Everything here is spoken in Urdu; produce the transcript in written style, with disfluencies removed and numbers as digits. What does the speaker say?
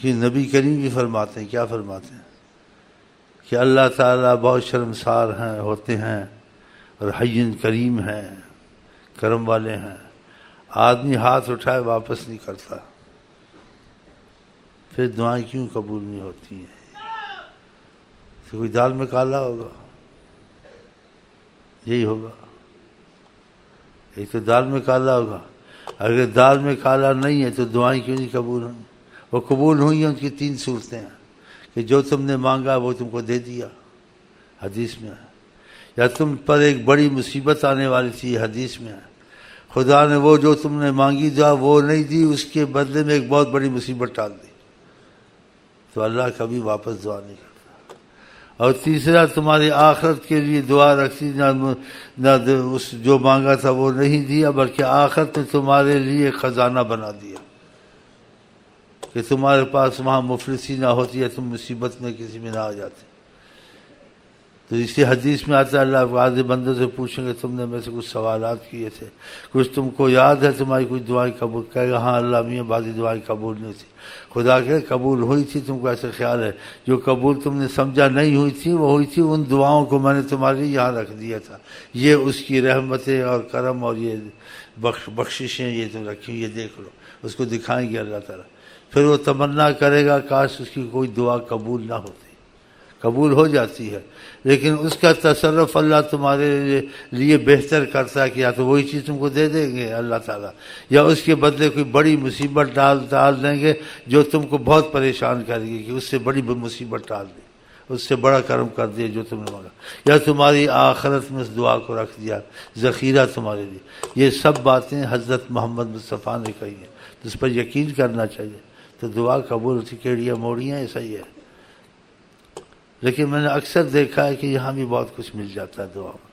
کہ نبی کریم بھی فرماتے ہیں، کیا فرماتے ہیں کہ اللہ تعالیٰ بہت شرمسار ہیں ہوتے ہیں اور حی کریم ہیں، کرم والے ہیں۔ آدمی ہاتھ اٹھائے واپس نہیں کرتا، پھر دعائیں کیوں قبول نہیں ہوتی ہیں؟ تو کوئی دال میں کالا ہوگا، یہی ہوگا، ایک تو دال میں کالا ہوگا۔ اگر دال میں کالا نہیں ہے تو دعائیں کیوں نہیں قبول ہوں؟ وہ قبول ہوئی ہیں، ان کی 3 صورتیں ہیں کہ جو تم نے مانگا وہ تم کو دے دیا، حدیث میں ہے، یا تم پر ایک بڑی مصیبت آنے والی تھی، حدیث میں ہے، خدا نے وہ جو تم نے مانگی دعا وہ نہیں دی، اس کے بدلے میں ایک بہت بڑی مصیبت ڈال دی، تو اللہ کبھی واپس دعا نہیں کرتا۔ اور تیسرا، تمہاری آخرت کے لیے دعا رکھی، نہ اس جو مانگا تھا وہ نہیں دیا، بلکہ آخرت میں تمہارے لیے خزانہ بنا دیا کہ تمہارے پاس وہاں مفلسی نہ ہوتی ہے، تم مصیبت میں کسی میں نہ آ جاتے۔ تو اسی حدیث میں آتا ہے اللہ بعض بندوں سے پوچھیں گے تم نے میں سے کچھ سوالات کیے تھے، کچھ تم کو یاد ہے تمہاری کچھ دعائیں قبول؟ کہے گا ہاں اللہ میاں بعضی دعائیں قبول نہیں تھی۔ خدا کہ قبول ہوئی تھی، تم کو ایسا خیال ہے جو قبول تم نے سمجھا نہیں ہوئی تھی وہ ہوئی تھی، ان دعاؤں کو میں نے تمہارے یہاں رکھ دیا تھا، یہ اس کی رحمتیں اور کرم اور یہ بخششیں یہ تم رکھی، یہ دیکھ لو، اس کو دکھائیں گے اللہ تعالیٰ۔ پھر وہ تمنا کرے گا کاش اس کی کوئی دعا قبول نہ ہوتی، قبول ہو جاتی ہے، لیکن اس کا تصرف اللہ تمہارے لیے بہتر کرتا ہے کہ یا تو وہی چیز تم کو دے دیں گے اللہ تعالیٰ، یا اس کے بدلے کوئی بڑی مصیبت ڈال دیں گے جو تم کو بہت پریشان کرے گی، کہ اس سے بڑی مصیبت ڈال دی، اس سے بڑا کرم کر دیا جو تم نے مانگا، یا تمہاری آخرت میں اس دعا کو رکھ دیا ذخیرہ تمہارے لیے۔ یہ سب باتیں حضرت محمد مصطفیٰ نے کہی ہیں، تو اس پر یقین کرنا چاہیے، تو دعا قبول ہوتی، کیڑیاں موڑیاں ایسا ہی ہے۔ لیکن میں نے اکثر دیکھا ہے کہ یہاں بھی بہت کچھ مل جاتا ہے دعا میں۔